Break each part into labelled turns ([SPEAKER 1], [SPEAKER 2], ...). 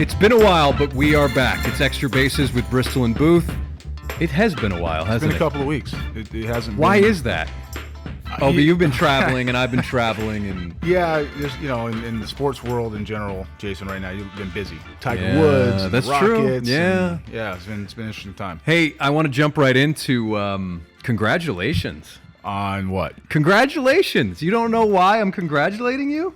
[SPEAKER 1] It's been a while, but we are back. It's Extra Bases with Bristol and Booth. It has been a while, hasn't it?
[SPEAKER 2] It's been a couple of weeks. It hasn't been.
[SPEAKER 1] Why is that? Oh, but you've been traveling, and I've been traveling, and
[SPEAKER 2] yeah, just, in the sports world in general, Jason. Right now, you've been busy. Tiger Woods, and
[SPEAKER 1] that's
[SPEAKER 2] the Rockets.
[SPEAKER 1] true. Yeah,
[SPEAKER 2] it's been an interesting time.
[SPEAKER 1] Hey, I want to jump right into congratulations.
[SPEAKER 2] On what?
[SPEAKER 1] Congratulations! You don't know why I'm congratulating you?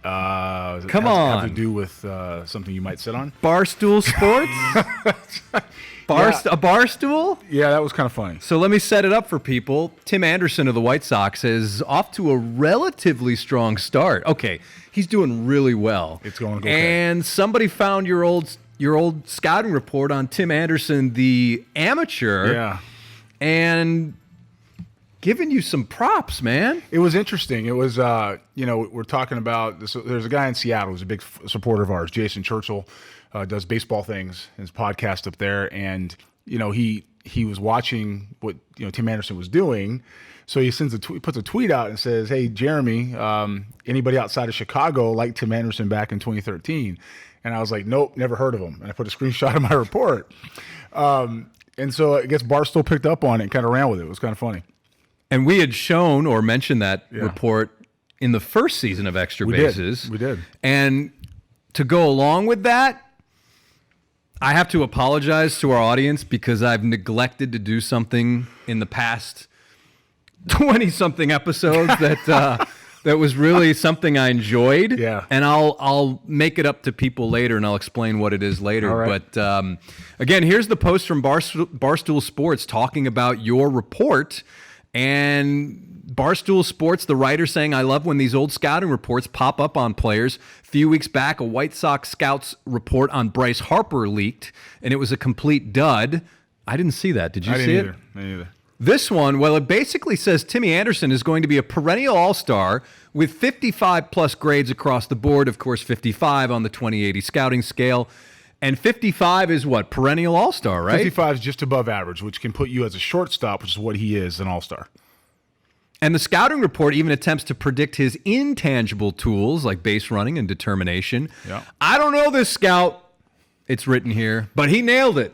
[SPEAKER 2] Come
[SPEAKER 1] on.
[SPEAKER 2] Have to do with something you might sit on?
[SPEAKER 1] Barstool Sports. A bar stool?
[SPEAKER 2] Yeah, that was kind of funny.
[SPEAKER 1] So let me set it up for people. Tim Anderson of the White Sox is off to a relatively strong start. Okay, he's doing really well.
[SPEAKER 2] It's going okay.
[SPEAKER 1] And somebody found your old scouting report on Tim Anderson, the amateur.
[SPEAKER 2] Yeah.
[SPEAKER 1] And giving you some props, man.
[SPEAKER 2] It was interesting. It was, we're talking about this. There's a guy in Seattle who's a big supporter of ours, Jason Churchill. Does baseball things, his podcast up there, and he was watching what Tim Anderson was doing, so he puts a tweet out and says, "Hey Jeremy, anybody outside of Chicago like Tim Anderson back in 2013?" And I was like, "Nope, never heard of him." And I put a screenshot of my report, and so I guess Barstool picked up on it and kind of ran with it. It was kind of funny.
[SPEAKER 1] And we had shown or mentioned that report in the first season of Extra Bases.
[SPEAKER 2] We did.
[SPEAKER 1] And to go along with that, I have to apologize to our audience because I've neglected to do something in the past 20-something episodes that was really something I enjoyed.
[SPEAKER 2] Yeah.
[SPEAKER 1] And I'll make it up to people later, and I'll explain what it is later.
[SPEAKER 2] All right.
[SPEAKER 1] But again, here's the post from Barstool Sports talking about your report. And Barstool Sports, the writer, saying, "I love when these old scouting reports pop up on players. A few weeks back, a White Sox scouts report on Bryce Harper leaked, and it was a complete dud." I didn't see that. Did you see it?
[SPEAKER 2] I didn't either.
[SPEAKER 1] This one, well, it basically says Timmy Anderson is going to be a perennial all-star with 55-plus grades across the board. Of course, 55 on the 2080 scouting scale. And 55 is what? Perennial all-star, right?
[SPEAKER 2] 55 is just above average, which can put you as a shortstop, which is what he is, an all-star.
[SPEAKER 1] And the scouting report even attempts to predict his intangible tools like base running and determination.
[SPEAKER 2] Yeah.
[SPEAKER 1] I don't know this scout, it's written here, but he nailed it.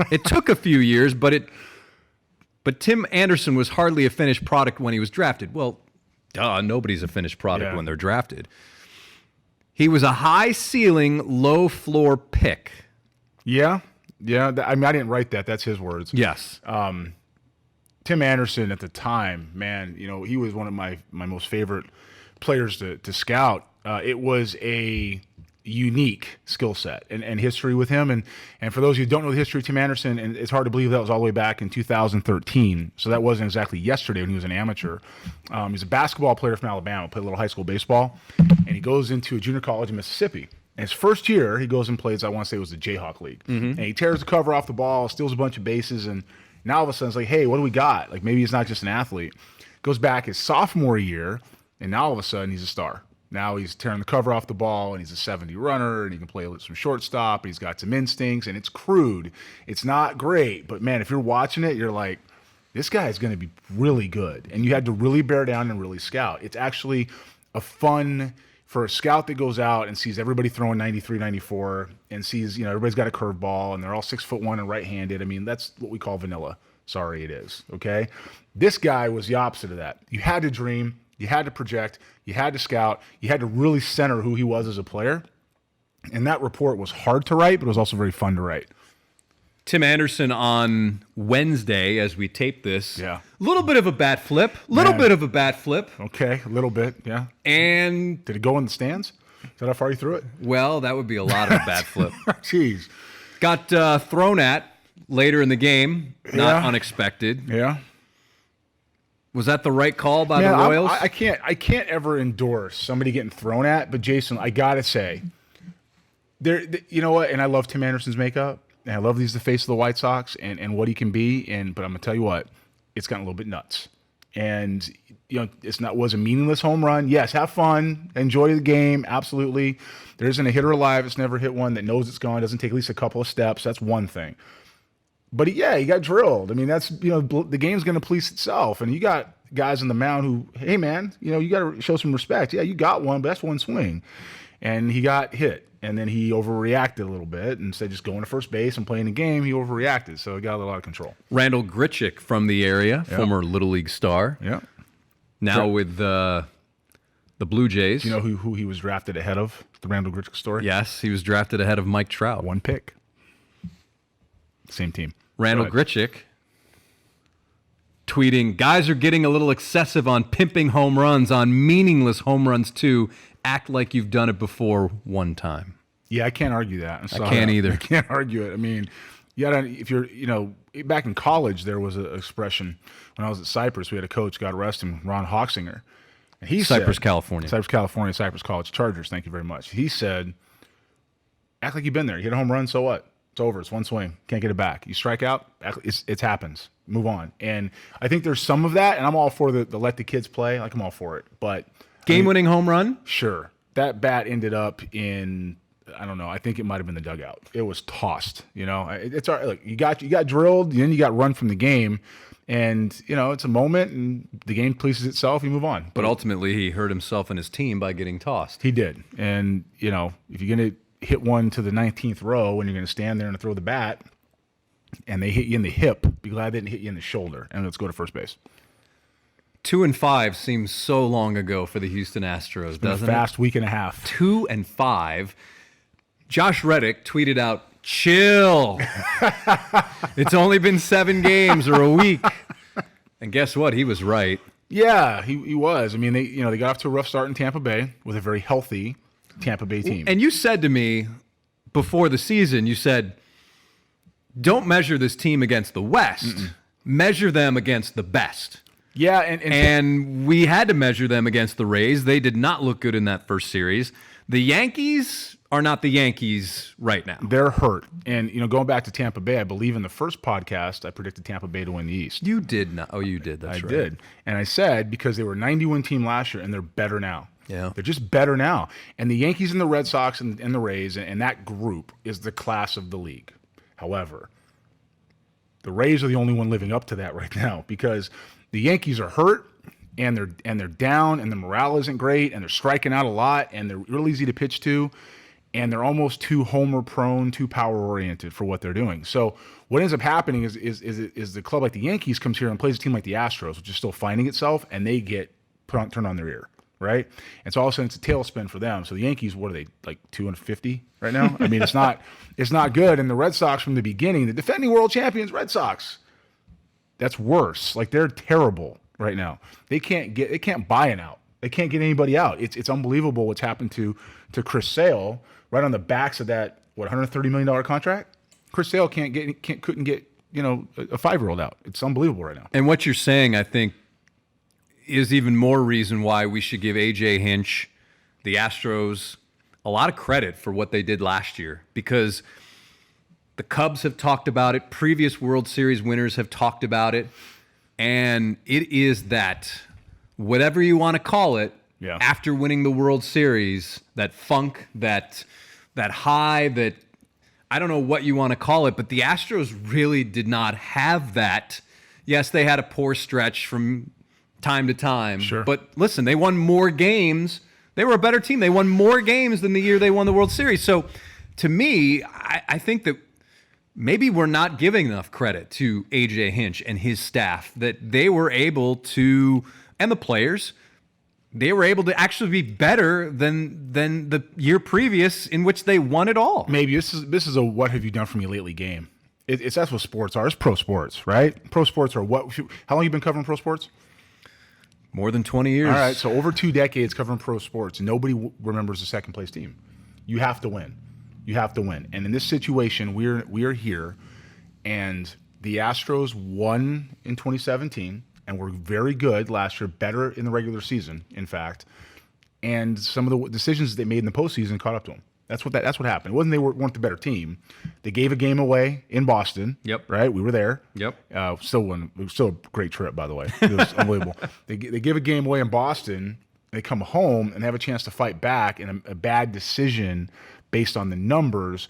[SPEAKER 1] It took a few years, but Tim Anderson was hardly a finished product when he was drafted. Well, nobody's a finished product when they're drafted. He was a high-ceiling, low-floor pick.
[SPEAKER 2] Yeah. I mean, I didn't write that. That's his words.
[SPEAKER 1] Yes.
[SPEAKER 2] Tim Anderson at the time, man, he was one of my most favorite players to scout. It was a unique skill set and history with him. And for those who don't know the history of Tim Anderson, and it's hard to believe that was all the way back in 2013. So that wasn't exactly yesterday when he was an amateur. He's a basketball player from Alabama, played a little high school baseball, and he goes into a junior college in Mississippi. And his first year, he goes and plays, I want to say it was the Jayhawk League. Mm-hmm. And he tears the cover off the ball, steals a bunch of bases, and now all of a sudden it's like, hey, what do we got? Like, maybe he's not just an athlete. Goes back his sophomore year, and now all of a sudden he's a star. Now he's tearing the cover off the ball, and he's a 70 runner, and he can play some shortstop, and he's got some instincts, and it's crude. It's not great, but man, if you're watching it, you're like, this guy is going to be really good. And you had to really bear down and really scout. It's actually a fun for a scout that goes out and sees everybody throwing 93, 94, and sees, everybody's got a curveball, and they're all 6'1" and right-handed. I mean, that's what we call vanilla. Sorry, it is, okay? This guy was the opposite of that. You had to dream. You had to project, you had to scout, you had to really center who he was as a player. And that report was hard to write, but it was also very fun to write.
[SPEAKER 1] Tim Anderson on Wednesday, as we tape this,
[SPEAKER 2] a
[SPEAKER 1] little bit of a bat flip,
[SPEAKER 2] Okay, a little bit, yeah.
[SPEAKER 1] And
[SPEAKER 2] did it go in the stands? Is that how far you threw it?
[SPEAKER 1] Well, that would be a lot of a bat flip.
[SPEAKER 2] Jeez.
[SPEAKER 1] Got thrown at later in the game, not unexpected.
[SPEAKER 2] Yeah.
[SPEAKER 1] Was that the right call by the Royals?
[SPEAKER 2] I can't ever endorse somebody getting thrown at, but Jason, I gotta say, you know what? And I love Tim Anderson's makeup, and I love he's the face of the White Sox and what he can be. But I'm gonna tell you what, it's gotten a little bit nuts. And was a meaningless home run. Yes, have fun, enjoy the game, absolutely. There isn't a hitter alive that's never hit one that knows it's gone, doesn't take at least a couple of steps. That's one thing. But he got drilled. I mean, that's, the game's going to police itself. And you got guys on the mound who, hey man, you got to show some respect. Yeah, you got one, but that's one swing. and he got hit. And then he overreacted a little bit. And instead of just going to first base and playing the game, he overreacted. So he got a little out of control.
[SPEAKER 1] Randall Grichuk from the area, former Little League star.
[SPEAKER 2] Yeah.
[SPEAKER 1] Now with the Blue Jays.
[SPEAKER 2] Do you know who he was drafted ahead of, the Randall Grichuk story?
[SPEAKER 1] Yes, he was drafted ahead of Mike Trout.
[SPEAKER 2] 1 pick. Same team.
[SPEAKER 1] Randall Grichuk tweeting, guys are getting a little excessive on pimping home runs, on meaningless home runs too. Act like you've done it before one time.
[SPEAKER 2] Yeah, I can't argue that.
[SPEAKER 1] I can't either.
[SPEAKER 2] I can't argue it. I mean, if you're, back in college, there was an expression when I was at Cypress. We had a coach, God rest him, Ron Hoxinger. And he
[SPEAKER 1] Cypress,
[SPEAKER 2] said,
[SPEAKER 1] California.
[SPEAKER 2] Cypress College Chargers. Thank you very much. He said, act like you've been there. You hit a home run, so what? It's over. It's one swing. Can't get it back. You strike out, it happens. Move on. And I think there's some of that, and I'm all for the let the kids play. Like, I'm all for it. But
[SPEAKER 1] game-winning home run?
[SPEAKER 2] Sure. That bat ended up in, I don't know, I think it might have been the dugout. It was tossed. It's all right. Look, you got drilled, then you got run from the game, and it's a moment, and the game pleases itself. You move on.
[SPEAKER 1] But ultimately, he hurt himself and his team by getting tossed.
[SPEAKER 2] He did. And if you're going to hit one to the 19th row, and you're going to stand there and throw the bat, and they hit you in the hip, be glad they didn't hit you in the shoulder. And let's go to first base.
[SPEAKER 1] 2-5 seems so long ago for the Houston Astros, doesn't it?
[SPEAKER 2] Fast week and a half.
[SPEAKER 1] 2-5. Josh Reddick tweeted out, chill. It's only been 7 games or a week. And guess what? He was right.
[SPEAKER 2] Yeah, he was. I mean, they got off to a rough start in Tampa Bay with a very healthy Tampa Bay team.
[SPEAKER 1] And you said to me before the season, you said, don't measure this team against the West. Measure them against the best.
[SPEAKER 2] Yeah,
[SPEAKER 1] and we had to measure them against the Rays. They did not look good in that first series. The Yankees are not the Yankees right now.
[SPEAKER 2] They're hurt. And, going back to Tampa Bay, I believe in the first podcast, I predicted Tampa Bay to win the East.
[SPEAKER 1] You did not. Oh, you did. That's right.
[SPEAKER 2] I did. And I said, because they were a 90-win team last year, and they're better now.
[SPEAKER 1] Yeah.
[SPEAKER 2] They're just better now. And the Yankees and the Red Sox and the Rays and that group is the class of the league. However, the Rays are the only one living up to that right now because the Yankees are hurt and they're down and the morale isn't great and they're striking out a lot and they're really easy to pitch to and they're almost too homer prone, too power oriented for what they're doing. So what ends up happening is the club like the Yankees comes here and plays a team like the Astros, which is still finding itself, and they get turned on their ear, right? And so all of a sudden it's a tailspin for them. So the Yankees, what are they, like 250 right now? I mean, it's not good. And the Red Sox from the beginning, the defending world champions, Red Sox, that's worse. Like they're terrible right now. They can't buy an out. They can't get anybody out. It's unbelievable what's happened to Chris Sale right on the backs of that $130 million contract. Chris Sale couldn't get a 5-year-old out. It's unbelievable right now.
[SPEAKER 1] And what you're saying, I think, is even more reason why we should give A.J. Hinch, the Astros, a lot of credit for what they did last year because the Cubs have talked about it. Previous World Series winners have talked about it. And it is that, whatever you want to call it, after winning the World Series, that funk, that high, that I don't know what you want to call it, but the Astros really did not have that. Yes, they had a poor stretch from time to time.
[SPEAKER 2] Sure.
[SPEAKER 1] But listen, they won more games. They were a better team. They won more games than the year they won the World Series. So to me, I think that maybe we're not giving enough credit to A.J. Hinch and his staff, that they were able to, and the players, they were able to actually be better than the year previous in which they won it all.
[SPEAKER 2] Maybe this is a what have you done for me lately game. That's what sports are. It's pro sports, right? Pro sports are what? How long have you been covering pro sports?
[SPEAKER 1] More than 20 years.
[SPEAKER 2] All right, so over 2 decades covering pro sports. Nobody remembers the second place team. You have to win. You have to win. And in this situation, we are here, and the Astros won in 2017 and were very good last year, better in the regular season, in fact. And some of the decisions they made in the postseason caught up to them. That's what happened. It wasn't they weren't the better team. They gave a game away in Boston.
[SPEAKER 1] Yep.
[SPEAKER 2] Right? We were there.
[SPEAKER 1] Yep.
[SPEAKER 2] Still a great trip, by the way. It was unbelievable. They give a game away in Boston. They come home and have a chance to fight back, and a bad decision based on the numbers.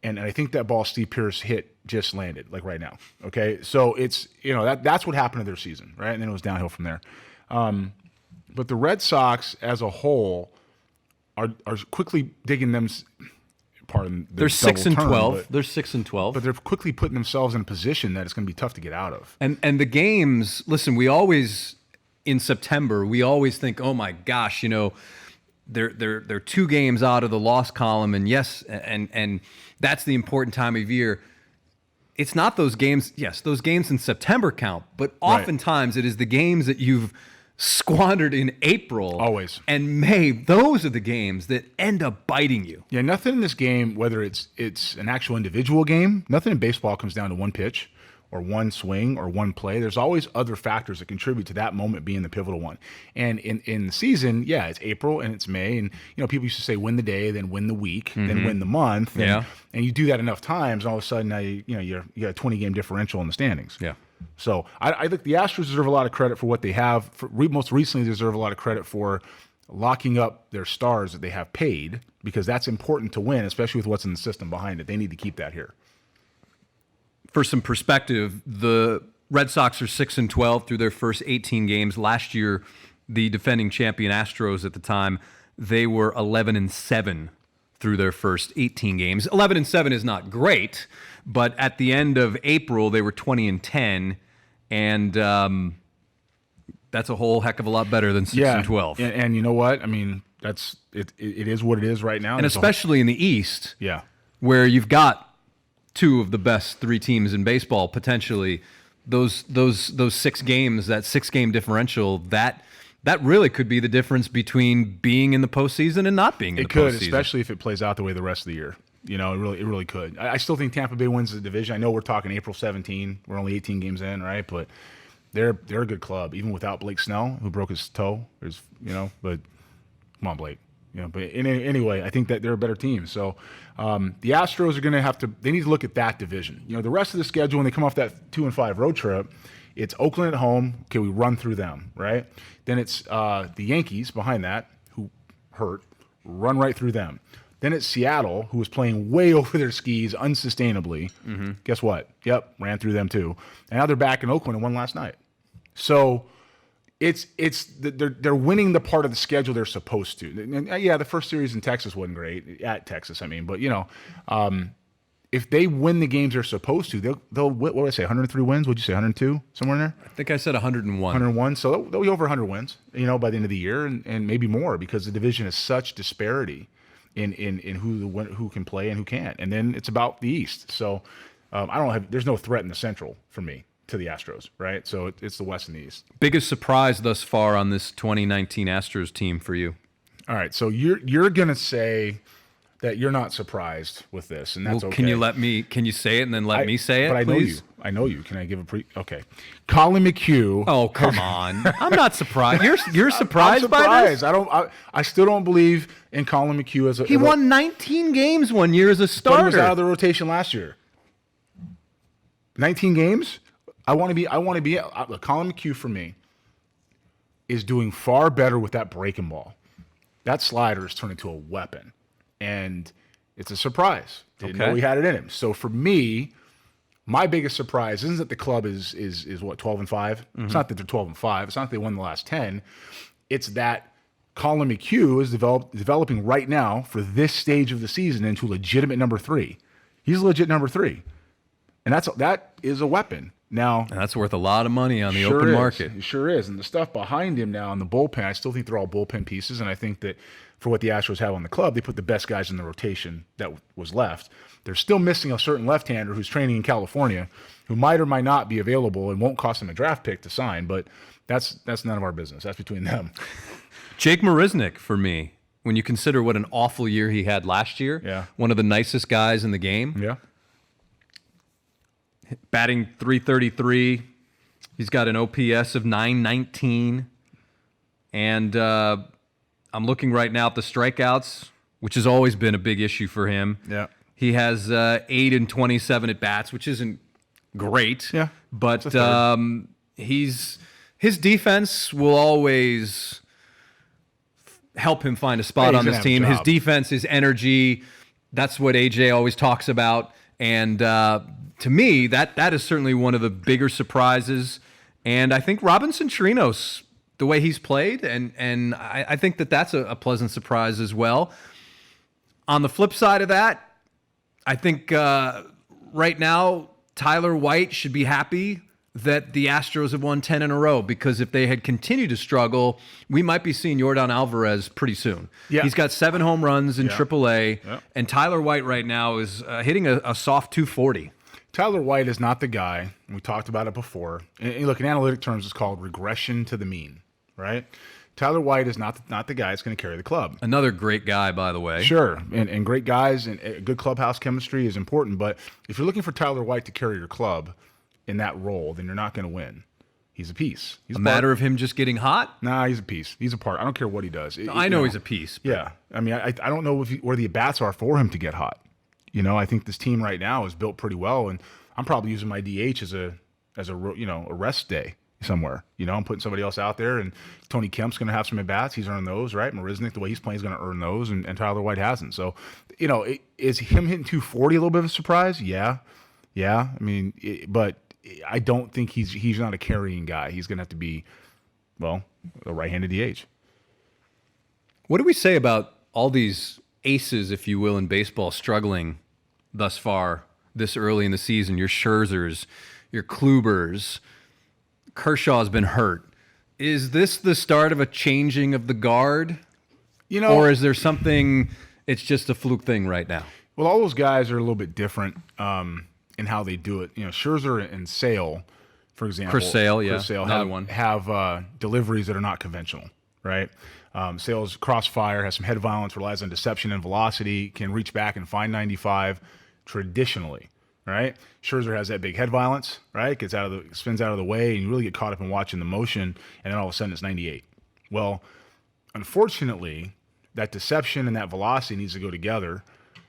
[SPEAKER 2] And I think that ball Steve Pearce hit just landed, like right now. Okay? So it's, that's what happened to their season, right? And then it was downhill from there. But the Red Sox as a whole, are quickly digging them. Pardon,
[SPEAKER 1] they're 6-12. They're 6-12,
[SPEAKER 2] but they're quickly putting themselves in a position that it's going to be tough to get out of.
[SPEAKER 1] And the games. Listen, we always in September we always think, oh my gosh, they're 2 games out of the loss column, and yes, and that's the important time of year. It's not those games. Yes, those games in September count, but oftentimes it is the games that you've squandered in April
[SPEAKER 2] always
[SPEAKER 1] and May. Those are the games that end up biting you.
[SPEAKER 2] Yeah, nothing in this game, whether it's an actual individual game, nothing in baseball comes down to one pitch or one swing or one play. There's always other factors that contribute to that moment being the pivotal one. And in the season, yeah, it's April and it's May, and people used to say win the day, then win the week, then win the month. And you do that enough times, and all of a sudden now you got a 20-game differential in the standings.
[SPEAKER 1] Yeah.
[SPEAKER 2] So I think the Astros deserve a lot of credit for what they have. Most recently, they deserve a lot of credit for locking up their stars that they have paid, because that's important to win, especially with what's in the system behind it. They need to keep that here.
[SPEAKER 1] For some perspective, the Red Sox are 6-12 through their first 18 games. Last year, the defending champion Astros at the time, they were 11-7 through their first 18 games. 11-7 is not great, but at the end of April, they were 20-10, and that's a whole heck of a lot better than 6-12.
[SPEAKER 2] And you know what? I mean, it is what it is right now.
[SPEAKER 1] And especially in the East,
[SPEAKER 2] yeah,
[SPEAKER 1] where you've got 2 of the best 3 teams in baseball potentially. Those 6 games, that 6-game differential, that really could be the difference between being in the postseason and not being in the postseason.
[SPEAKER 2] It could, especially if it plays out the way the rest of the year. It really could. I still think Tampa Bay wins the division. I know we're talking April 17. We're only 18 games in, right? But they're a good club, even without Blake Snell, who broke his toe. But come on, Blake. But anyway, I think that they're a better team. So the Astros are going to have to. They need to look at that division. The rest of the schedule, when they come off that 2-5 road trip, it's Oakland at home. Okay, we run through them, right? Then it's the Yankees behind that, who hurt, run right through them. Then it's Seattle, who was playing way over their skis unsustainably. Mm-hmm. Guess what? Yep, ran through them too. And now they're back in Oakland and won last night. So they're winning the part of the schedule they're supposed to. And, yeah, the first series in Texas wasn't great, at Texas, but if they win the games they're supposed to, they'll what did I say, 103 wins? What'd you say, 102? Somewhere in there?
[SPEAKER 1] I think I said 101.
[SPEAKER 2] 101. So they'll be over 100 wins, by the end of the year, and maybe more, because the division is such disparity in who can play and who can't. And then it's about the East. So there's no threat in the Central for me to the Astros, right? So it's the West and the East.
[SPEAKER 1] Biggest surprise thus far on this 2019 Astros team for you?
[SPEAKER 2] All right, so you're going to say that you're not surprised with this, and that's okay.
[SPEAKER 1] Can you say it and then let me say it,
[SPEAKER 2] but
[SPEAKER 1] please?
[SPEAKER 2] I know you. Can I give okay. Colin McHugh.
[SPEAKER 1] Oh, come on. I'm not surprised. You're surprised by this?
[SPEAKER 2] I still don't believe in Colin McHugh as a...
[SPEAKER 1] He won 19 games one year as a starter.
[SPEAKER 2] But he was out of the rotation last year. 19 games? I want to be look, Colin McHugh for me is doing far better with that breaking ball. That slider has turned into a weapon, and it's a surprise. Didn't know he had it in him. So for me, my biggest surprise isn't that the club is what, 12-5. Mm-hmm. It's not that they're 12-5. It's not that they won the last 10. It's that Colin McHugh is developing right now for this stage of the season into a legitimate number 3. He's a legit number 3, and that is a weapon. Now,
[SPEAKER 1] and that's worth a lot of money on the open market.
[SPEAKER 2] It sure is. And the stuff behind him now in the bullpen, I still think they're all bullpen pieces. And I think that for what the Astros have on the club, they put the best guys in the rotation that was left. They're still missing a certain left-hander who's training in California, who might or might not be available and won't cost them a draft pick to sign. But that's none of our business. That's between them.
[SPEAKER 1] Jake Marisnick, for me, when you consider what an awful year he had last year, one of the nicest guys in the game.
[SPEAKER 2] Yeah.
[SPEAKER 1] Batting .333. He's got an OPS of .919. And I'm looking right now at the strikeouts, which has always been a big issue for him.
[SPEAKER 2] Yeah.
[SPEAKER 1] He has 8 and 27 at bats, which isn't great.
[SPEAKER 2] Yeah.
[SPEAKER 1] But his defense will always help him find a spot on this team. His defense, his energy, that's what AJ always talks about. And to me, that is certainly one of the bigger surprises. And I think Robinson Chirinos the way he's played, and I think that's a pleasant surprise as well. On the flip side of that, I think right now Tyler White should be happy that the Astros have won 10 in a row, because if they had continued to struggle, we might be seeing Yordan Alvarez pretty soon.
[SPEAKER 2] Yeah.
[SPEAKER 1] He's got 7 home runs in AAA,
[SPEAKER 2] Yeah.
[SPEAKER 1] and Tyler White right now is hitting a soft 240.
[SPEAKER 2] Tyler White is not the guy. We talked about it before. And look, in analytic terms, it's called regression to the mean, right? Tyler White is not the guy that's going to carry the club.
[SPEAKER 1] Another great guy, by the way.
[SPEAKER 2] Sure, and great guys and good clubhouse chemistry is important. But if you're looking for Tyler White to carry your club in that role, then you're not going to win. He's a piece. He's
[SPEAKER 1] a matter of him just getting hot?
[SPEAKER 2] Nah, he's a piece. He's a part. I don't care what he does.
[SPEAKER 1] I know he's a piece. But...
[SPEAKER 2] Yeah. I mean, I don't know where the at-bats are for him to get hot. I think this team right now is built pretty well, and I'm probably using my DH as a rest day somewhere. I'm putting somebody else out there, and Tony Kemp's going to have some at-bats. He's earned those, right? Marisnik, the way he's playing, is going to earn those, and Tyler White hasn't. So, is him hitting 240 a little bit of a surprise? Yeah. I mean, but I don't think he's not a carrying guy. He's going to have to be, a right-handed DH.
[SPEAKER 1] What do we say about all these aces, if you will, in baseball struggling thus far this early in the season? Your Scherzers, your Klubers, Kershaw's been hurt. Is this the start of a changing of the guard? Or is there something, it's just a fluke thing right now?
[SPEAKER 2] Well, all those guys are a little bit different in how they do it. Scherzer and Sale, for example.
[SPEAKER 1] Chris Sale, another one.
[SPEAKER 2] Have deliveries that are not conventional, right? Sale's crossfire, has some head violence, relies on deception and velocity, can reach back and find 95 traditionally, right? Scherzer has that big head violence, right? Spins out of the way, and you really get caught up in watching the motion, and then all of a sudden it's 98. Well, unfortunately, that deception and that velocity needs to go together.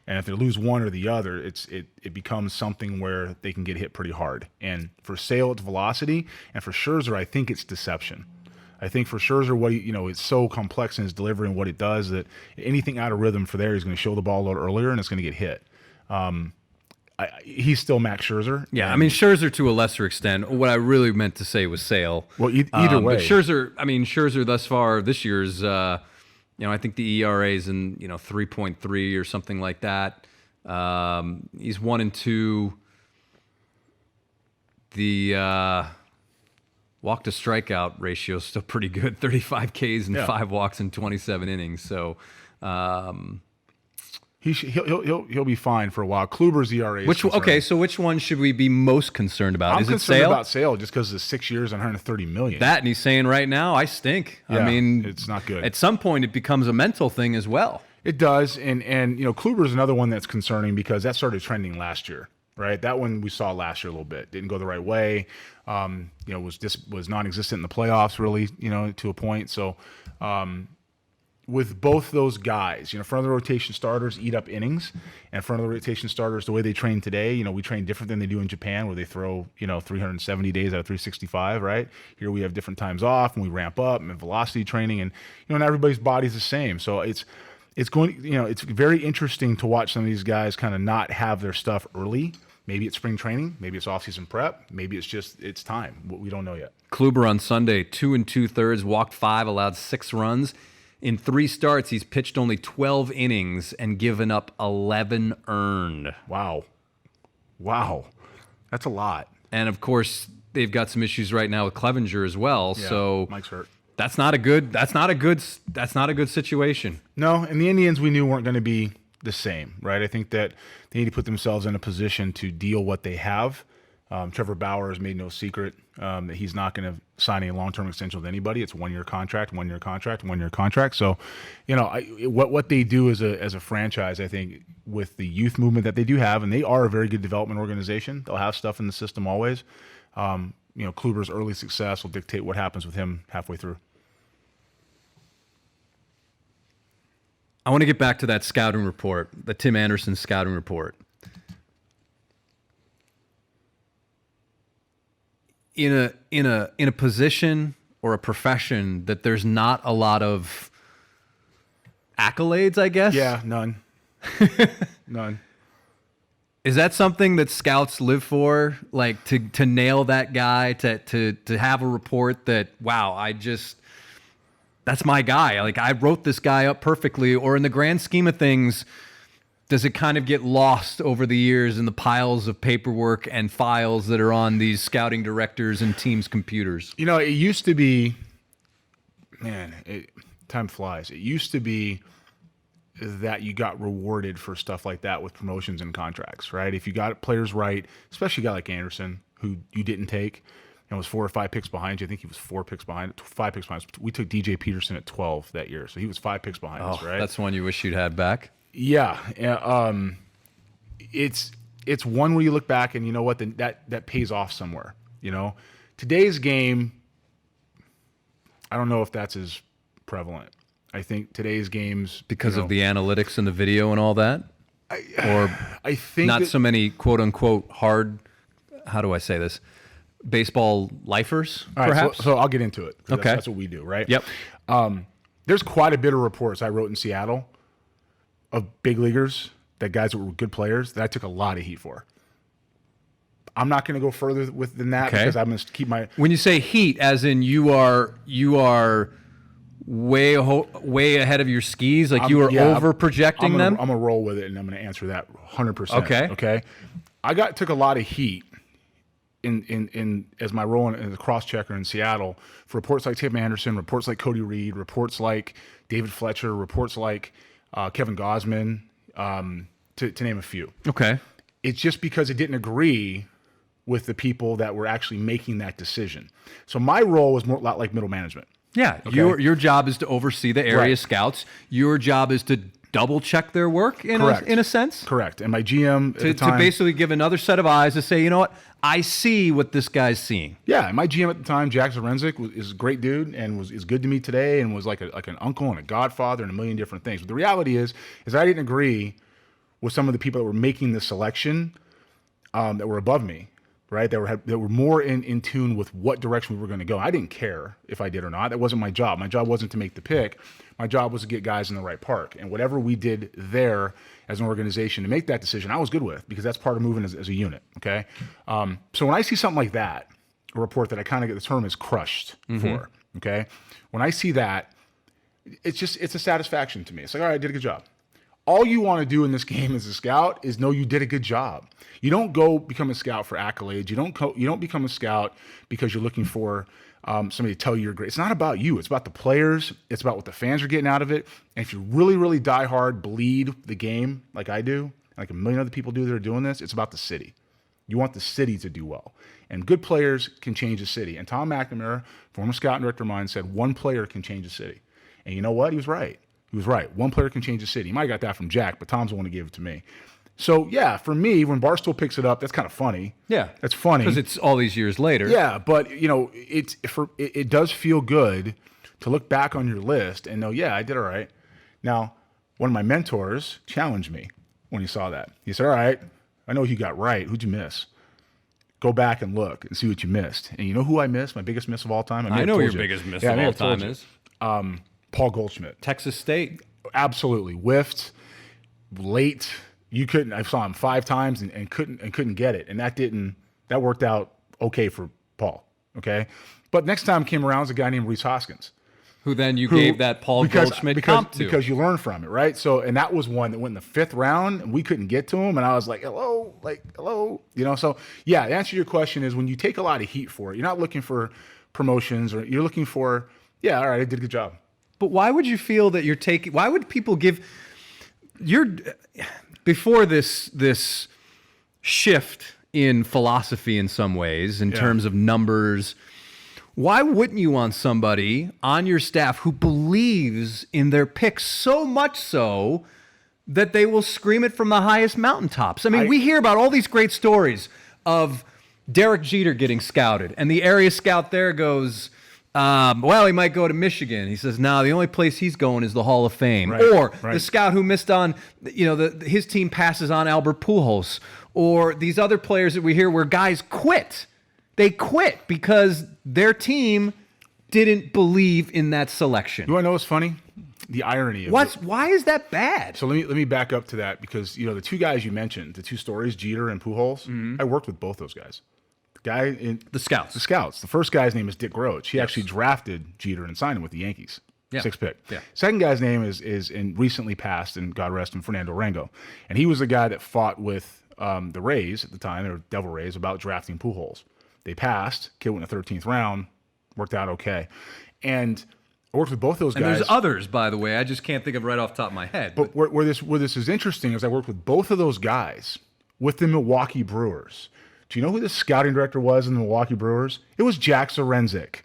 [SPEAKER 2] And if they lose one or the other, it becomes something where they can get hit pretty hard. And for Sale, it's velocity, and for Scherzer, I think it's deception. I think for Scherzer, it's so complex in his delivery and what it does that anything out of rhythm for there, he's going to show the ball a little earlier, and it's going to get hit. He's still Max Scherzer.
[SPEAKER 1] Yeah, I mean, Scherzer to a lesser extent. What I really meant to say was Sale.
[SPEAKER 2] Well, either way.
[SPEAKER 1] But Scherzer thus far this year's, I think the ERA is in 3.3 or something like that. He's 1-2. The walk to strikeout ratio is still pretty good. 35 Ks and 5 walks in 27 innings. So
[SPEAKER 2] he'll be fine for a while. Kluber's ERA is
[SPEAKER 1] so which one should we be most concerned about?
[SPEAKER 2] Is it Sale? I'm concerned about Sale just because of the 6 years and $130 million.
[SPEAKER 1] That, and he's saying right now, I stink.
[SPEAKER 2] Yeah,
[SPEAKER 1] I mean,
[SPEAKER 2] it's not good.
[SPEAKER 1] At some point, it becomes a mental thing as well.
[SPEAKER 2] It does, and Kluber's another one that's concerning because that started trending last year, right? That one we saw last year a little bit. Didn't go the right way. Was non-existent in the playoffs really, to a point. So, with both those guys, front of the rotation starters eat up innings, and front of the rotation starters, the way they train today, we train different than they do in Japan, where they throw, 370 days out of 365, right? Here we have different times off, and we ramp up and velocity training, and not everybody's body's the same. So it's very interesting to watch some of these guys kind of not have their stuff early. Maybe it's spring training, maybe it's off-season prep, maybe it's time. We don't know yet.
[SPEAKER 1] Kluber on Sunday, 2 2/3, walked 5, allowed 6 runs. In 3 starts, he's pitched only 12 innings and given up 11 earned.
[SPEAKER 2] Wow. That's a lot.
[SPEAKER 1] And of course, they've got some issues right now with Clevenger as well.
[SPEAKER 2] Yeah,
[SPEAKER 1] so
[SPEAKER 2] Mike's hurt.
[SPEAKER 1] That's not a good situation.
[SPEAKER 2] No, and the Indians we knew weren't going to be the same, right? I think that they need to put themselves in a position to deal what they have. Trevor Bauer has made no secret that he's not going to sign a long-term extension with anybody. It's 1 year contract. So, what they do as a franchise, I think, with the youth movement that they do have, and they are a very good development organization. They'll have stuff in the system always. Kluber's early success will dictate what happens with him halfway through.
[SPEAKER 1] I want to get back to that scouting report, the Tim Anderson scouting report. In a position or a profession that there's not a lot of accolades, I guess.
[SPEAKER 2] Yeah, none. None.
[SPEAKER 1] Is that something that scouts live for? Like to nail that guy, to have a report that, wow, that's my guy. Like, I wrote this guy up perfectly. Or in the grand scheme of things, does it kind of get lost over the years in the piles of paperwork and files that are on these scouting directors and teams' computers?
[SPEAKER 2] You know, it used to be, man, time flies. It used to be that you got rewarded for stuff like that with promotions and contracts, right? If you got players right, especially a guy like Anderson, who you didn't take, and was 4 or 5 picks behind you. I think he was 4 picks behind, 5 picks behind. We took DJ Peterson at 12 that year, so he was 5 picks behind us, right?
[SPEAKER 1] That's one you wish you'd had back.
[SPEAKER 2] Yeah, it's one where you look back and you know what, that pays off somewhere. You know, today's game, I don't know if that's as prevalent. I think today's games,
[SPEAKER 1] because of the analytics and the video and all that,
[SPEAKER 2] I think
[SPEAKER 1] not so many quote unquote hard. How do I say this? Baseball lifers, perhaps.
[SPEAKER 2] So I'll get into it.
[SPEAKER 1] Okay,
[SPEAKER 2] that's what we do, right?
[SPEAKER 1] Yep.
[SPEAKER 2] There's quite a bit of reports I wrote in Seattle of big leaguers, that guys that were good players, that I took a lot of heat for. I'm not going to go further than that because I'm going to keep my.
[SPEAKER 1] When you say heat, as in you are way ahead of your skis, like you are over projecting them.
[SPEAKER 2] I'm gonna roll with it, and I'm gonna answer that 100%.
[SPEAKER 1] Okay.
[SPEAKER 2] Okay. Took a lot of heat in as my role as a cross checker in Seattle for reports like Tim Anderson, reports like Cody Reed, reports like David Fletcher, reports like Kevin Gosman, to name a few.
[SPEAKER 1] Okay.
[SPEAKER 2] It's just because it didn't agree with the people that were actually making that decision. So my role was more like middle management.
[SPEAKER 1] Yeah, okay. Your job is to oversee the area scouts. Your job is to double check their work in a sense.
[SPEAKER 2] Correct. And my GM at the time,
[SPEAKER 1] to basically give another set of eyes to say, you know what, I see what this guy's seeing.
[SPEAKER 2] Yeah, and my GM at the time, Jack Zarenzik, is a great dude and is good to me today and was like an uncle and a godfather and a million different things. But the reality is I didn't agree with some of the people that were making the selection that were above me. Right, that were more in tune with what direction we were going to go. I didn't care if I did or not. That wasn't my job. My job wasn't to make the pick. My job was to get guys in the right park. And whatever we did there as an organization to make that decision, I was good with, because that's part of moving as a unit. Okay, so when I see something like that, a report that I kind of get the term is crushed for. Okay, when I see that, it's a satisfaction to me. It's like, all right, I did a good job. All you want to do in this game as a scout is know you did a good job. You don't go become a scout for accolades. You don't become a scout because you're looking for somebody to tell you you're great. It's not about you. It's about the players. It's about what the fans are getting out of it. And if you really, really die hard, bleed the game like I do, like a million other people do that are doing this, it's about the city. You want the city to do well. And good players can change a city. And Tom McNamara, former scout and director of mine, said one player can change a city. And you know what? He was right. He was right. One player can change a city. He might have got that from Jack, but Tom's the one who gave it to me. So, yeah, for me, when Barstool picks it up, that's kind of funny.
[SPEAKER 1] Yeah.
[SPEAKER 2] That's funny.
[SPEAKER 1] Because it's all these years later.
[SPEAKER 2] Yeah, but, you know, it does feel good to look back on your list and know, yeah, I did all right. Now, one of my mentors challenged me when he saw that. He said, all right, I know you got right. Who'd you miss? Go back and look and see what you missed. And you know who I missed? My biggest miss of all time?
[SPEAKER 1] I know your biggest miss of all time is?
[SPEAKER 2] Paul Goldschmidt.
[SPEAKER 1] Texas State.
[SPEAKER 2] Absolutely. Whiffed, late. I saw him 5 times and couldn't get it. And that worked out okay for Paul. Okay. But next time came around was a guy named Reese Hoskins.
[SPEAKER 1] Who then you gave that Paul Goldschmidt comp to.
[SPEAKER 2] Because you learn from it, right? So, and that was one that went in the 5th round and we couldn't get to him. And I was like, hello. You know, so yeah, the answer to your question is when you take a lot of heat for it, you're not looking for promotions or you're looking for, yeah, all right, I did a good job.
[SPEAKER 1] But why would you feel that you're taking? Why would people give? Before this shift in philosophy in some ways, in terms of numbers, why wouldn't you want somebody on your staff who believes in their picks so much so that they will scream it from the highest mountaintops? I mean, we hear about all these great stories of Derek Jeter getting scouted, and the area scout there goes, well, he might go to Michigan. He says, no, the only place he's going is the Hall of Fame.
[SPEAKER 2] Right,
[SPEAKER 1] or the scout who missed on, his team passes on Albert Pujols. Or these other players that we hear where guys quit. They quit because their team didn't believe in that selection.
[SPEAKER 2] You want to know what's funny? The irony of it.
[SPEAKER 1] Why is that bad?
[SPEAKER 2] So let me back up to that because, the 2 guys you mentioned, the 2 stories, Jeter and Pujols, I worked with both those guys.
[SPEAKER 1] The scouts.
[SPEAKER 2] The scouts. The first guy's name is Dick Groach. He actually drafted Jeter and signed him with the Yankees.
[SPEAKER 1] Yeah.
[SPEAKER 2] Sixth pick.
[SPEAKER 1] Yeah.
[SPEAKER 2] Second guy's name is in recently passed, and God rest him, Fernando Rango. And he was the guy that fought with the Rays at the time, they were Devil Rays, about drafting Pujols. They passed. Kid went in the 13th round. Worked out okay. And I worked with both those guys.
[SPEAKER 1] And there's others, by the way. I just can't think of right off the top of my head.
[SPEAKER 2] But where this is interesting is I worked with both of those guys with the Milwaukee Brewers. Do you know who the scouting director was in the Milwaukee Brewers? It was Jack Zarenzik.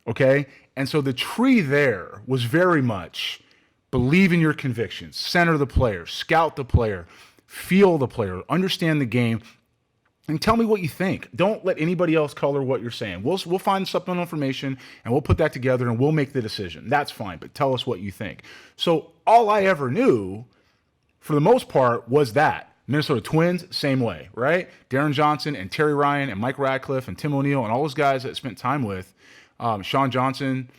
[SPEAKER 2] Okay? And so the tree there was very much believe in your convictions, center the player, scout the player, feel the player, understand the game, and tell me what you think. Don't let anybody else color what you're saying. We'll find supplemental information, and we'll put that together, and we'll make the decision. That's fine, but tell us what you think. So all I ever knew, for the most part, was that. Minnesota Twins, same way, right? Darren Johnson and Terry Ryan and Mike Radcliffe and Tim O'Neill and all those guys that I spent time with, Sean Johnson,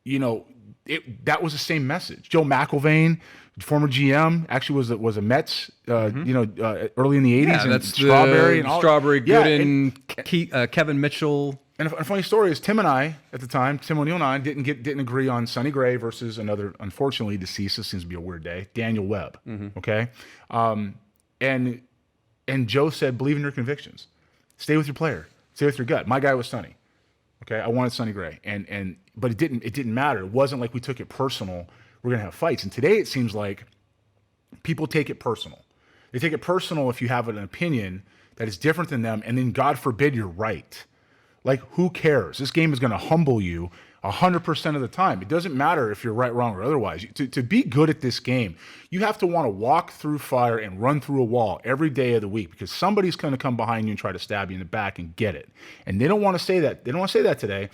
[SPEAKER 2] that was the same message. Joe McIlvain, former GM, actually was a Mets, early in the 80s.
[SPEAKER 1] Yeah,
[SPEAKER 2] and
[SPEAKER 1] that's
[SPEAKER 2] Strawberry
[SPEAKER 1] the
[SPEAKER 2] and all.
[SPEAKER 1] Strawberry,
[SPEAKER 2] Yeah,
[SPEAKER 1] Gooden, Kevin Mitchell.
[SPEAKER 2] And a funny story is Tim and I, at the time, Tim O'Neill and I, didn't agree on Sonny Gray versus another, unfortunately deceased, this seems to be a weird day, Daniel Webb, okay? And Joe said, believe in your convictions. Stay with your player. Stay with your gut. My guy was Sonny. Okay, I wanted Sonny Gray, but it didn't matter. It wasn't like we took it personal. We're gonna have fights. And today it seems like people take it personal. They take it personal if you have an opinion that is different than them, and then God forbid you're right. Like, who cares? This game is gonna humble you 100% of the time. It doesn't matter if you're right, wrong, or otherwise. To be good at this game, you have to want to walk through fire and run through a wall every day of the week, because somebody's going to come behind you and try to stab you in the back and get it. And they don't want to say that. They don't want to say that today.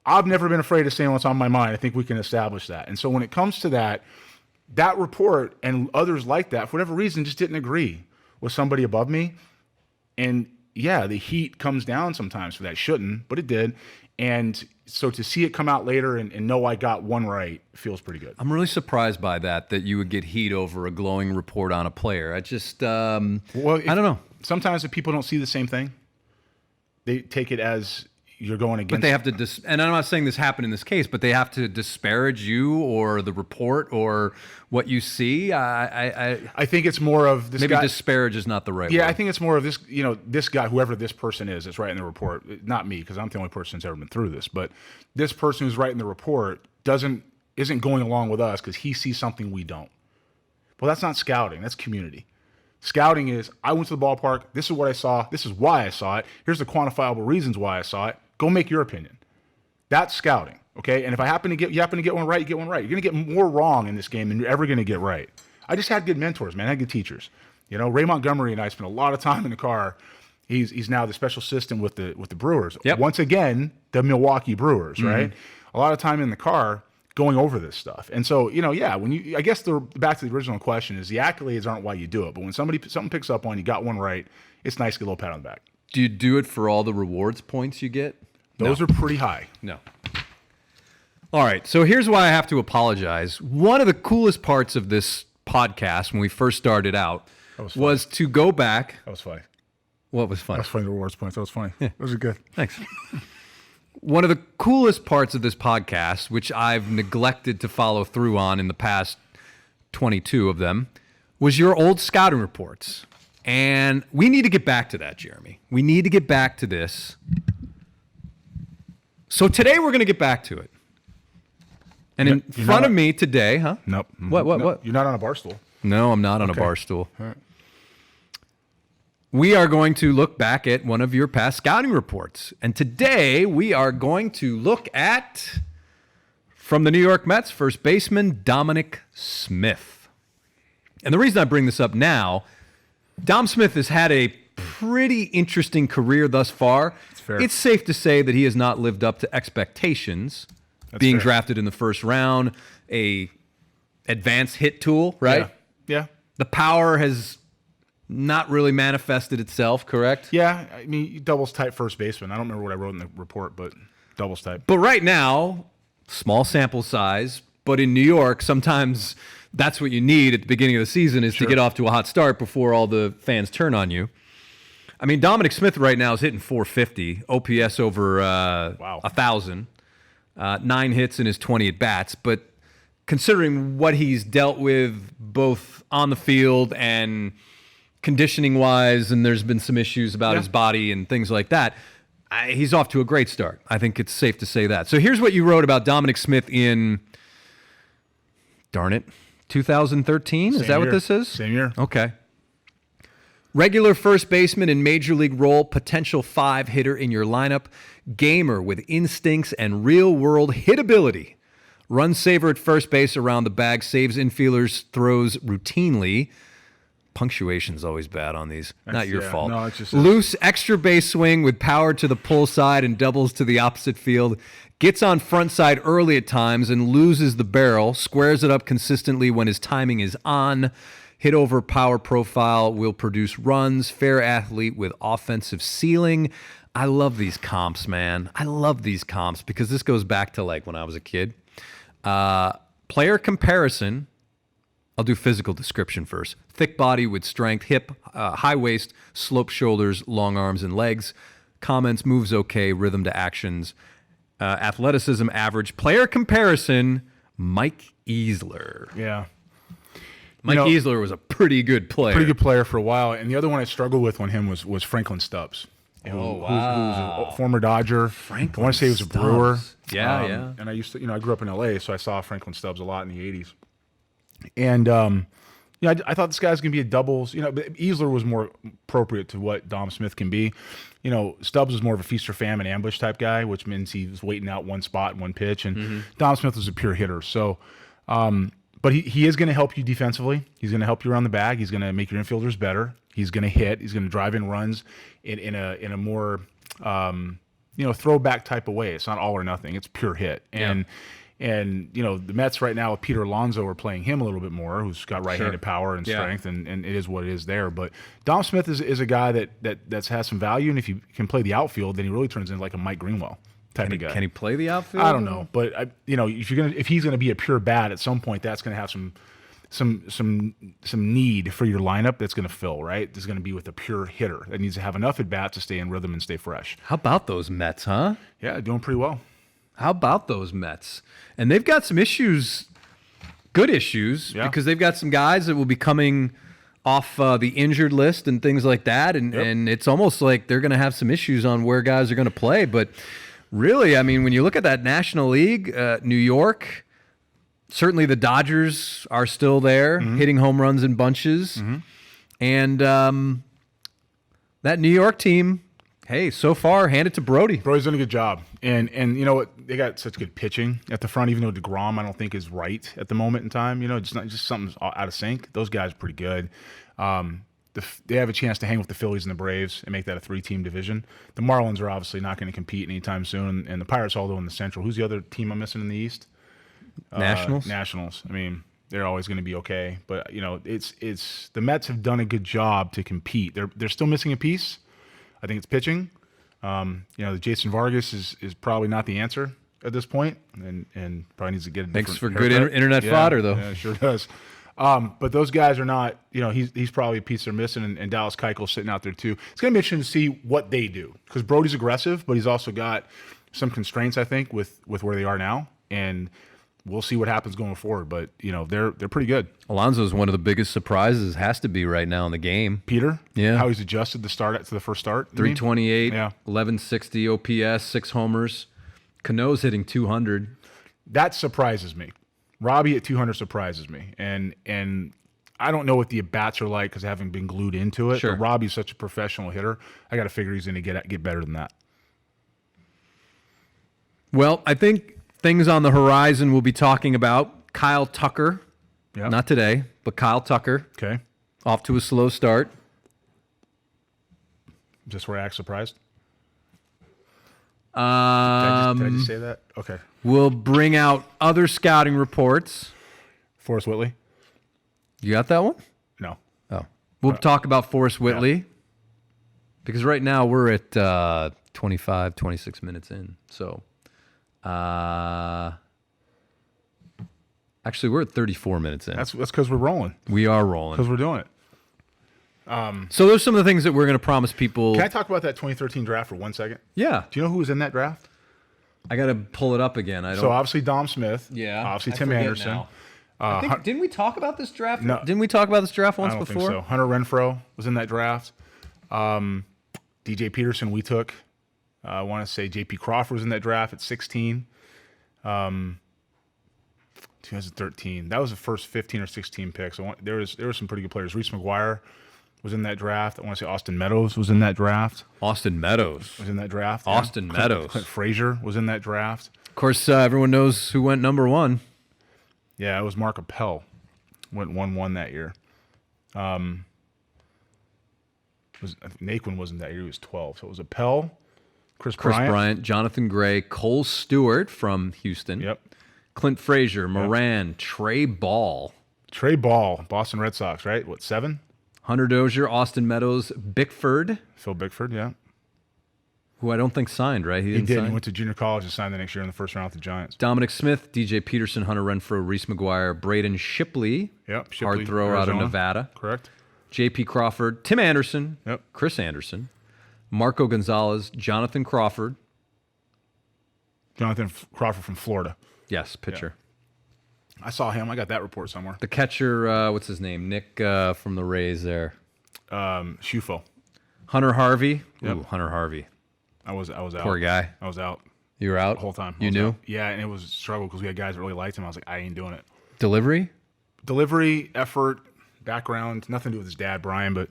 [SPEAKER 2] I've never been afraid of saying what's on my mind. I think we can establish that. And so when it comes to that report and others like that, for whatever reason, just didn't agree with somebody above me. And yeah, the heat comes down sometimes for that. Shouldn't, but it did. And so to see it come out later and know I got one right feels pretty good.
[SPEAKER 1] I'm really surprised by that you would get heat over a glowing report on a player. I just, I don't know.
[SPEAKER 2] Sometimes if people don't see the same thing, they take it as you're going against.
[SPEAKER 1] But they have to, and I'm not saying this happened in this case, but they have to disparage you or the report or what you see.
[SPEAKER 2] I think it's more of this
[SPEAKER 1] maybe
[SPEAKER 2] guy.
[SPEAKER 1] Disparage is not the right word.
[SPEAKER 2] Yeah, I think it's more of this, this guy, whoever this person is that's writing the report, not me, because I'm the only person that's ever been through this, but this person who's writing the report isn't going along with us because he sees something we don't. Well, that's not scouting. That's community. Scouting is, I went to the ballpark. This is what I saw. This is why I saw it. Here's the quantifiable reasons why I saw it. Go make your opinion. That's scouting, okay? And if you happen to get one right, you get one right. You're going to get more wrong in this game than you're ever going to get right. I just had good mentors, man. I had good teachers. Ray Montgomery and I spent a lot of time in the car. He's now the special assistant with the Brewers.
[SPEAKER 1] Yep.
[SPEAKER 2] Once again, the Milwaukee Brewers, right? A lot of time in the car going over this stuff. And so, I guess back to the original question is the accolades aren't why you do it, but when something picks up on you, got one right, it's nice to get a little pat on the back.
[SPEAKER 1] Do you do it for all the rewards points you get?
[SPEAKER 2] Those are pretty high.
[SPEAKER 1] No. All right, so here's why I have to apologize. One of the coolest parts of this podcast when we first started out was to go back.
[SPEAKER 2] That was funny.
[SPEAKER 1] What was funny?
[SPEAKER 2] That was funny, the rewards points. That was funny. Yeah. Those are good.
[SPEAKER 1] Thanks. One of the coolest parts of this podcast, which I've neglected to follow through on in the past 22 of them, was your old scouting reports. And we need to get back to that, Jeremy. We need to get back to this. So today we're going to get back to it. And in front of me today, huh?
[SPEAKER 2] Nope.
[SPEAKER 1] What?
[SPEAKER 2] You're not on a Barstool.
[SPEAKER 1] No, I'm not on a Barstool. All right. We are going to look back at one of your past scouting reports. And today we are going to look at, from the New York Mets, first baseman Dominic Smith. And the reason I bring this up now, Dom Smith has had a pretty interesting career thus far. It's safe to say that he has not lived up to expectations. Being drafted in the first round, a advanced hit tool, right?
[SPEAKER 2] Yeah.
[SPEAKER 1] The power has not really manifested itself, correct?
[SPEAKER 2] Yeah, I mean, doubles type first baseman. I don't remember what I wrote in the report, but doubles type.
[SPEAKER 1] But right now, small sample size, but in New York, sometimes that's what you need at the beginning of the season is to get off to a hot start before all the fans turn on you. I mean, Dominic Smith right now is hitting 450, OPS over 1,000, 9 hits in his 20 at-bats. But considering what he's dealt with both on the field and conditioning-wise, and there's been some issues about his body and things like that, he's off to a great start. I think it's safe to say that. So here's what you wrote about Dominic Smith in, darn it, 2013? Is that what this is?
[SPEAKER 2] Same year.
[SPEAKER 1] Okay. Regular first baseman in major league role, potential 5 hitter in your lineup, gamer with instincts and real-world hitability. Run saver at first base around the bag, saves infielders, throws routinely. Punctuation's always bad on these. Not your fault.
[SPEAKER 2] No, it's just
[SPEAKER 1] loose extra base swing with power to the pull side and doubles to the opposite field. Gets on front side early at times and loses the barrel. Squares it up consistently when his timing is on. Hit over power profile, will produce runs. Fair athlete with offensive ceiling. I love these comps, man. I love these comps because this goes back to like when I was a kid. Player comparison. I'll do physical description first. Thick body with strength, hip, high waist, sloped shoulders, long arms and legs. Comments, moves okay, rhythm to actions. Athleticism average. Player comparison, Mike Easler.
[SPEAKER 2] Yeah.
[SPEAKER 1] Mike Easler was a pretty good player.
[SPEAKER 2] Pretty good player for a while. And the other one I struggled with on him was Franklin Stubbs.
[SPEAKER 1] Wow.
[SPEAKER 2] Who's a former Dodger. I want to say he was a Brewer.
[SPEAKER 1] Yeah, yeah.
[SPEAKER 2] And I used to, I grew up in LA, so I saw Franklin Stubbs a lot in the 80s. And, I thought this guy's going to be a doubles. But Easler was more appropriate to what Dom Smith can be. Stubbs was more of a feast or famine ambush type guy, which means he was waiting out one spot, one pitch. And Dom Smith was a pure hitter. So, but he is going to help you defensively. He's going to help you around the bag. He's going to make your infielders better. He's going to hit. He's going to drive in runs in a more throwback type of way. It's not all or nothing. It's pure hit. And the Mets right now with Peter Alonso are playing him a little bit more, who's got right-handed power and strength, and it is what it is there. But Dom Smith is a guy that has some value, and if he can play the outfield, then he really turns into like a Mike Greenwell type of guy.
[SPEAKER 1] Can he play the outfield?
[SPEAKER 2] I don't know, but if he's gonna be a pure bat at some point, that's gonna have some need for your lineup that's going to fill, right? There's going to be with a pure hitter that needs to have enough at bat to stay in rhythm and stay fresh.
[SPEAKER 1] How about those Mets, huh?
[SPEAKER 2] Yeah, doing pretty well.
[SPEAKER 1] How about those Mets? And they've got some issues, good issues, because they've got some guys that will be coming off the injured list and things like that. And it's almost like they're going to have some issues on where guys are going to play. But really, I mean, when you look at that National League, New York, certainly the Dodgers are still there, hitting home runs in bunches. And that New York team, hey, so far, hand it to Brody.
[SPEAKER 2] Brody's done a good job. And you know what? They got such good pitching at the front, even though DeGrom I don't think is right at the moment in time. Just something's out of sync. Those guys are pretty good. They have a chance to hang with the Phillies and the Braves and make that a 3-team division. The Marlins are obviously not going to compete anytime soon. And the Pirates, although in the Central. Who's the other team I'm missing in the East?
[SPEAKER 1] Nationals.
[SPEAKER 2] Nationals. I mean, they're always going to be okay. But, it's the Mets have done a good job to compete. They're still missing a piece. I think it's pitching. The Jason Vargas is probably not the answer at this point, and probably needs to get a different
[SPEAKER 1] Thanks for
[SPEAKER 2] haircut.
[SPEAKER 1] good internet fodder, though.
[SPEAKER 2] Yeah, sure does. But those guys are not. He's probably a piece they're missing, and Dallas Keuchel's sitting out there too. It's going to be interesting to see what they do because Brody's aggressive, but he's also got some constraints, I think, with where they are now, and we'll see what happens going forward. But they're pretty good.
[SPEAKER 1] Alonso's one of the biggest surprises, has to be right now in the game.
[SPEAKER 2] Peter,
[SPEAKER 1] Yeah.
[SPEAKER 2] how he's adjusted to the first start.
[SPEAKER 1] 328,
[SPEAKER 2] Yeah.
[SPEAKER 1] 1160 OPS, 6 homers. Cano's hitting 200.
[SPEAKER 2] That surprises me. Robbie at 200 surprises me, and I don't know what the at-bats are like because I haven't been glued into it.
[SPEAKER 1] Sure.
[SPEAKER 2] But Robbie's such a professional hitter. I got to figure he's going to get better than that.
[SPEAKER 1] Well, I think things on the horizon we'll be talking about. Kyle Tucker,
[SPEAKER 2] Yep.
[SPEAKER 1] not today, but Kyle Tucker,
[SPEAKER 2] Okay.
[SPEAKER 1] off to a slow start.
[SPEAKER 2] Just where I act surprised.
[SPEAKER 1] Um,
[SPEAKER 2] Did I just say that? Okay.
[SPEAKER 1] We'll bring out other scouting reports.
[SPEAKER 2] Forrest Whitley?
[SPEAKER 1] You got that one?
[SPEAKER 2] No.
[SPEAKER 1] Oh. We'll talk about Forrest Whitley because right now we're at 25, 26 minutes in. So, actually, we're at 34 minutes in.
[SPEAKER 2] That's because we're rolling.
[SPEAKER 1] We are rolling.
[SPEAKER 2] Because we're doing it.
[SPEAKER 1] So those are some of the things that we're going to promise people.
[SPEAKER 2] Can I talk about that 2013 draft for 1 second?
[SPEAKER 1] Yeah.
[SPEAKER 2] Do you know who was in that draft?
[SPEAKER 1] I got to pull it up again. I don't.
[SPEAKER 2] So obviously Dom Smith.
[SPEAKER 1] Yeah.
[SPEAKER 2] Obviously
[SPEAKER 1] I
[SPEAKER 2] Tim
[SPEAKER 1] forget
[SPEAKER 2] Anderson.
[SPEAKER 1] now. I think, didn't we talk about this draft?
[SPEAKER 2] No.
[SPEAKER 1] Didn't we talk about this draft
[SPEAKER 2] I
[SPEAKER 1] once
[SPEAKER 2] don't
[SPEAKER 1] before?
[SPEAKER 2] think so. Hunter Renfroe was in that draft. DJ Peterson we took. I want to say J.P. Crawford was in that draft at 16. 2013. That was the first 15 or 16 picks. There were some pretty good players. Reese McGuire was in that draft. I want to say Austin Meadows was in that draft.
[SPEAKER 1] Austin Meadows.
[SPEAKER 2] Was in that draft.
[SPEAKER 1] Austin Meadows.
[SPEAKER 2] Clint Frazier was in that draft.
[SPEAKER 1] Of course, everyone knows who went number 1.
[SPEAKER 2] Yeah, it was Mark Appel. Went 1-1 that year. Naquin wasn't that year. He was 12. So it was Appel, Chris Bryant,
[SPEAKER 1] Jonathan Gray, Cole Stewart from Houston.
[SPEAKER 2] Yep.
[SPEAKER 1] Clint Frazier, Moran, Trey Ball.
[SPEAKER 2] Trey Ball, Boston Red Sox, right? What, 7?
[SPEAKER 1] Hunter Dozier, Austin Meadows, Bickford.
[SPEAKER 2] Phil Bickford, yeah.
[SPEAKER 1] Who I don't think signed, right?
[SPEAKER 2] He
[SPEAKER 1] didn't
[SPEAKER 2] did.
[SPEAKER 1] sign?
[SPEAKER 2] He went to junior college and signed the next year in the first round with the Giants.
[SPEAKER 1] Dominic Smith, DJ Peterson, Hunter Renfroe, Reese McGuire, Braden Shipley.
[SPEAKER 2] Yep. Shipley,
[SPEAKER 1] hard thrower out of Nevada.
[SPEAKER 2] Correct.
[SPEAKER 1] J.P. Crawford, Tim Anderson,
[SPEAKER 2] Yep.
[SPEAKER 1] Chris Anderson, Marco Gonzalez, Jonathan Crawford.
[SPEAKER 2] Jonathan Crawford from Florida.
[SPEAKER 1] Yes, pitcher.
[SPEAKER 2] I saw him. I got that report somewhere.
[SPEAKER 1] The catcher, what's his name? Nick from the Rays there.
[SPEAKER 2] Shufo.
[SPEAKER 1] Hunter Harvey.
[SPEAKER 2] Yep.
[SPEAKER 1] Ooh, Hunter Harvey.
[SPEAKER 2] I was out.
[SPEAKER 1] Poor guy.
[SPEAKER 2] I was out
[SPEAKER 1] You were out
[SPEAKER 2] the whole time.
[SPEAKER 1] You knew?
[SPEAKER 2] Out. Yeah, and it was a struggle because we had guys that really liked him. I was like, I ain't doing it.
[SPEAKER 1] Delivery?
[SPEAKER 2] Delivery, effort, background, nothing to do with his dad, Brian, but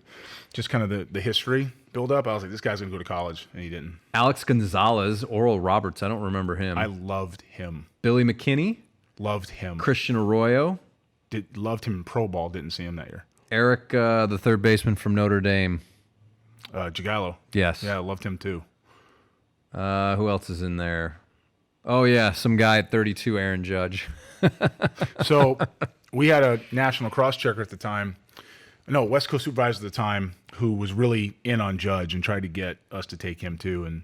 [SPEAKER 2] just kind of the history build up. I was like, this guy's going to go to college, and he didn't.
[SPEAKER 1] Alex Gonzalez, Oral Roberts. I don't remember him.
[SPEAKER 2] I loved him.
[SPEAKER 1] Billy McKinney,
[SPEAKER 2] Loved him.
[SPEAKER 1] Christian Arroyo,
[SPEAKER 2] Loved him in pro ball. Didn't see him that year.
[SPEAKER 1] Eric, the third baseman from Notre Dame.
[SPEAKER 2] Gigallo.
[SPEAKER 1] Yes.
[SPEAKER 2] Yeah, loved him too.
[SPEAKER 1] Who else is in there? Oh, yeah, some guy at 32, Aaron Judge.
[SPEAKER 2] So we had a national cross checker at the time. No, West Coast supervisor at the time who was really in on Judge and tried to get us to take him too, and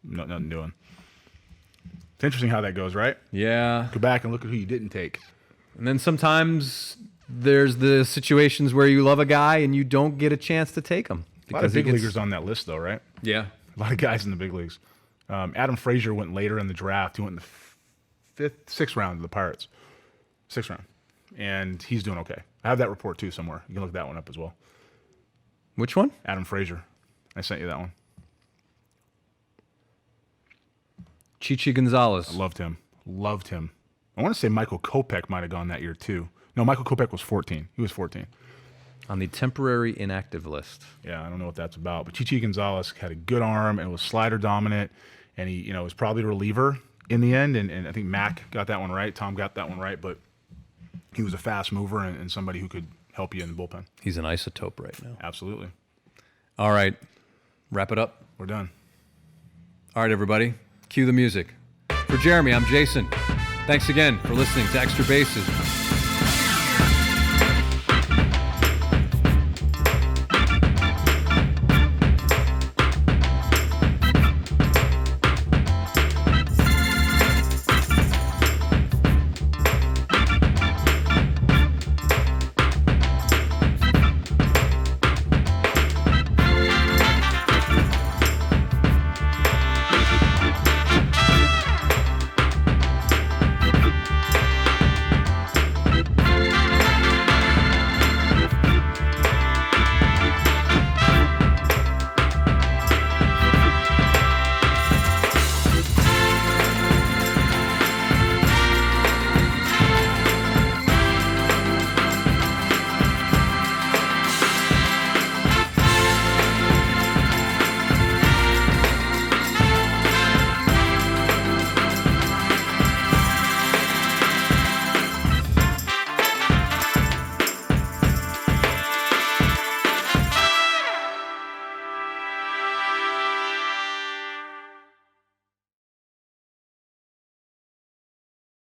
[SPEAKER 2] nothing doing. It's interesting how that goes, right?
[SPEAKER 1] Yeah.
[SPEAKER 2] Go back and look at who you didn't take.
[SPEAKER 1] And then sometimes there's the situations where you love a guy and you don't get a chance to take him.
[SPEAKER 2] A lot of
[SPEAKER 1] he
[SPEAKER 2] big leaguers on that list, though, right?
[SPEAKER 1] Yeah.
[SPEAKER 2] A lot of guys in the big leagues. Adam Frazier went later in the draft. He went in the sixth round of the Pirates. 6th round. And he's doing okay. I have that report, too, somewhere. You can look that one up as well.
[SPEAKER 1] Which one?
[SPEAKER 2] Adam Frazier. I sent you that one.
[SPEAKER 1] Chichi Gonzalez.
[SPEAKER 2] I loved him. Loved him. I want to say Michael Kopech might have gone that year, too. No, Michael Kopech was 14. He was 14.
[SPEAKER 1] On the temporary inactive list.
[SPEAKER 2] Yeah, I don't know what that's about. But Chichi Gonzalez had a good arm and was slider dominant. And he, was probably a reliever in the end. And I think Mac got that one right. Tom got that one right. But he was a fast mover and somebody who could help you in the bullpen.
[SPEAKER 1] He's an isotope right now.
[SPEAKER 2] Absolutely.
[SPEAKER 1] All right. Wrap it up.
[SPEAKER 2] We're done.
[SPEAKER 1] All right, everybody. Cue the music. For Jeremy, I'm Jason. Thanks again for listening to Extra Bases.